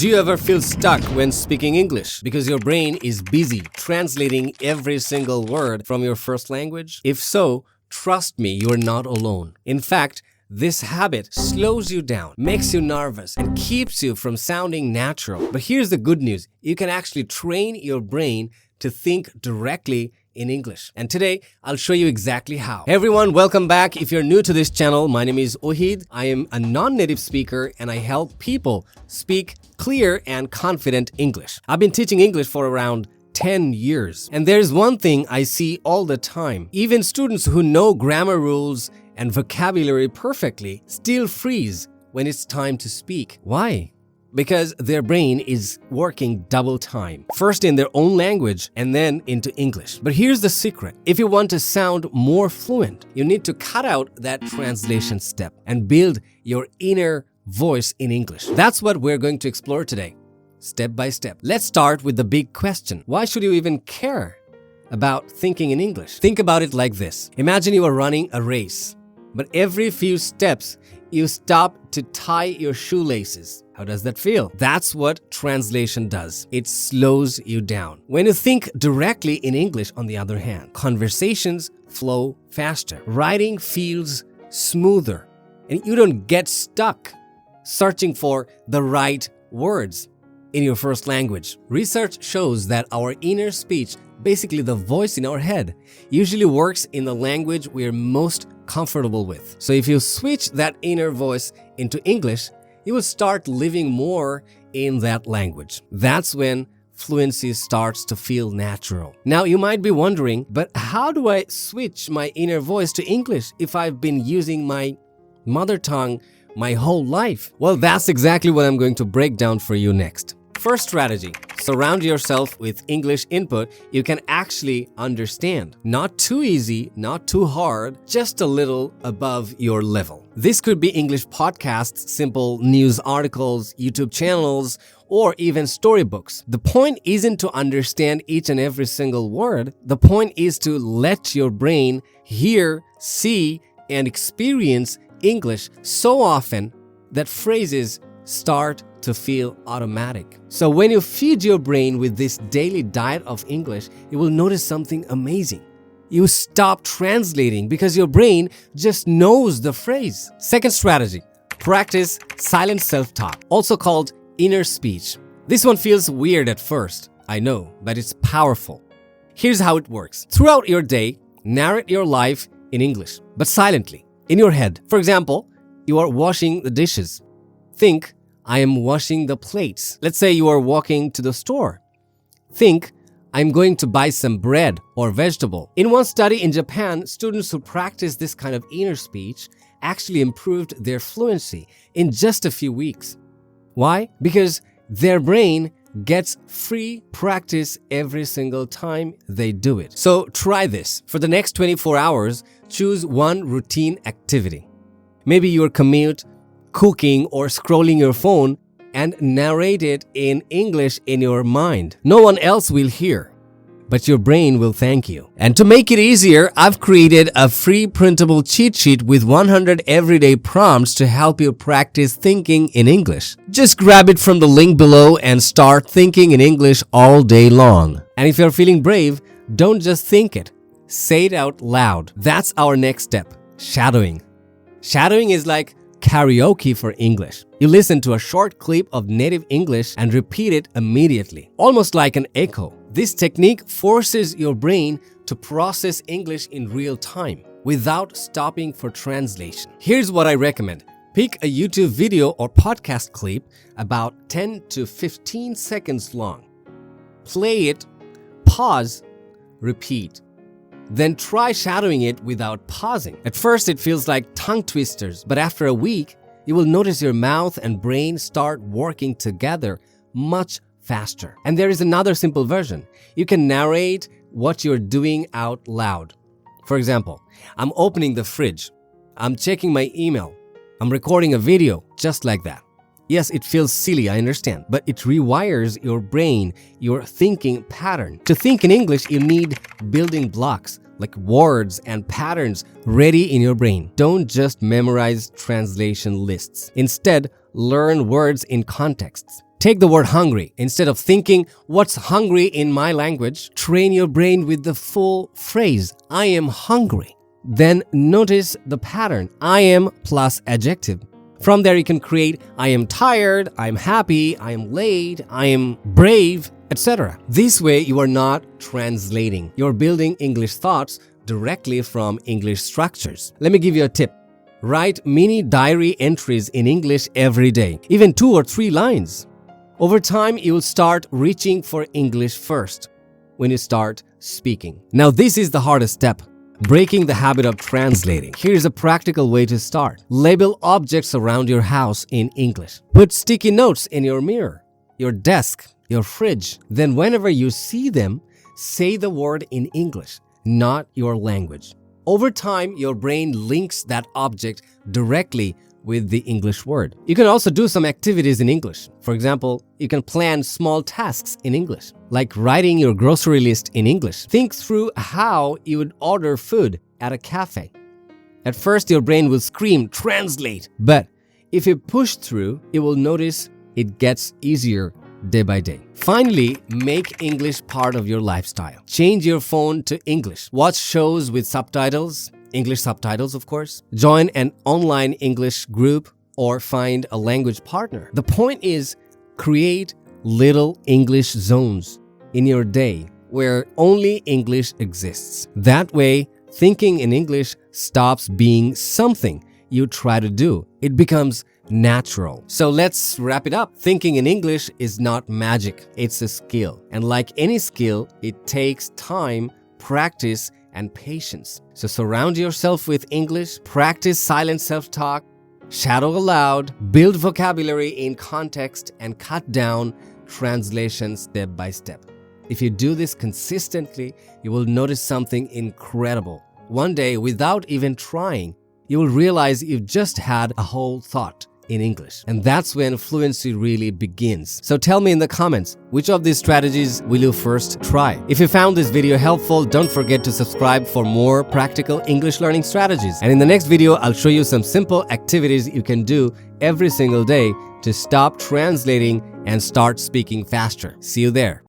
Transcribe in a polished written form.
Do you ever feel stuck when speaking English because your brain is busy translating every single word from your first language? If so, trust me, you're not alone. In fact, this habit slows you down, makes you nervous, and keeps you from sounding natural. But here's the good news. You can actually train your brain to think directly in English. And today, I'll show you exactly how. Hey everyone, welcome back. If you're new to this channel, my name is Ohid. I am a non-native speaker and I help people speak clear and confident English. I've been teaching English for around 10 years. And there's one thing I see all the time. Even students who know grammar rules and vocabulary perfectly still freeze when it's time to speak. Why? Because their brain is working double time. First in their own language and then into English. But here's the secret. If you want to sound more fluent, you need to cut out that translation step and build your inner voice in English. That's what we're going to explore today, step by step. Let's start with the big question. Why should you even care about thinking in English? Think about it like this. Imagine you are running a race, but every few steps, you stop to tie your shoelaces. How does that feel? That's what translation does. It slows you down. When you think directly in English, on the other hand, conversations flow faster. Writing feels smoother, and you don't get stuck searching for the right words in your first language. Research shows that our inner speech, basically the voice in our head, usually works in the language we are most comfortable with. So if you switch that inner voice into English, you will start living more in that language. That's when fluency starts to feel natural. Now you might be wondering, but how do I switch my inner voice to English if I've been using my mother tongue my whole life? Well, that's exactly what I'm going to break down for you next. First strategy, surround yourself with English input you can actually understand. Not too easy, not too hard, just a little above your level. This could be English podcasts, simple news articles, YouTube channels, or even storybooks. The point isn't to understand each and every single word. The point is to let your brain hear, see, and experience English so often that phrases start to feel automatic. So when you feed your brain with this daily diet of English, you will notice something amazing. You stop translating because your brain just knows the phrase. Second strategy, practice silent self-talk, also called inner speech. This one feels weird at first, I know, but it's powerful. Here's how it works. Throughout your day, narrate your life in English, but silently, in your head. For example, you are washing the dishes. Think, I am washing the plates. Let's say you are walking to the store. Think, I'm going to buy some bread or vegetable. In one study in Japan, students who practiced this kind of inner speech actually improved their fluency in just a few weeks. Why? Because their brain gets free practice every single time they do it. So try this. For the next 24 hours, choose one routine activity. Maybe your commute, cooking, or scrolling your phone, and narrate it in English in your mind. No one else will hear, but your brain will thank you. And to make it easier, I've created a free printable cheat sheet with 100 everyday prompts to help you practice thinking in English. Just grab it from the link below and start thinking in English all day long. And if you're feeling brave, don't just think it. Say it out loud. That's our next step, shadowing. Shadowing is like karaoke for English. You listen to a short clip of native English and repeat it immediately, almost like an echo. This technique forces your brain to process English in real time without stopping for translation. Here's what I recommend. Pick a YouTube video or podcast clip about 10 to 15 seconds long. Play it, pause, repeat. Then try shadowing it without pausing. At first, it feels like tongue twisters, but after a week, you will notice your mouth and brain start working together much faster. And there is another simple version. You can narrate what you're doing out loud. For example, I'm opening the fridge. I'm checking my email. I'm recording a video, just like that. Yes, it feels silly, I understand, but it rewires your brain, your thinking pattern. To think in English, you need building blocks like words and patterns ready in your brain. Don't just memorize translation lists. Instead, learn words in contexts. Take the word hungry. Instead of thinking, what's hungry in my language, train your brain with the full phrase, I am hungry. Then notice the pattern, I am plus adjective. From there you can create, I am tired, I am happy, I am late, I am brave, etc. This way you are not translating. You're building English thoughts directly from English structures. Let me give you a tip. Write mini diary entries in English every day, even 2 or 3 lines. Over time, you will start reaching for English first when you start speaking. Now, this is the hardest step. Breaking the habit of translating. Here's a practical way to start. Label objects around your house in English. Put sticky notes in your mirror, your desk, your fridge. Then whenever you see them, say the word in English, not your language. Over time, your brain links that object directly with the English word. You can also do some activities in English. For example, you can plan small tasks in English, like writing your grocery list in English. Think through how you would order food at a cafe. At first, your brain will scream, translate. But if you push through, you will notice it gets easier day by day. Finally, make English part of your lifestyle. Change your phone to English. Watch shows with subtitles, English subtitles, of course. Join an online English group or find a language partner. The point is, create little English zones in your day where only English exists. That way, thinking in English stops being something you try to do. It becomes natural. So let's wrap it up. Thinking in English is not magic. It's a skill. And like any skill, it takes time, practice, and patience. So surround yourself with English, practice silent self-talk, shadow aloud, build vocabulary in context, and cut down translation step by step. If you do this consistently, you will notice something incredible. One day, without even trying, you will realize you've just had a whole thought in English. And that's when fluency really begins. So tell me in the comments, which of these strategies will you first try? If you found this video helpful, don't forget to subscribe for more practical English learning strategies. And in the next video, I'll show you some simple activities you can do every single day to stop translating and start speaking faster. See you there.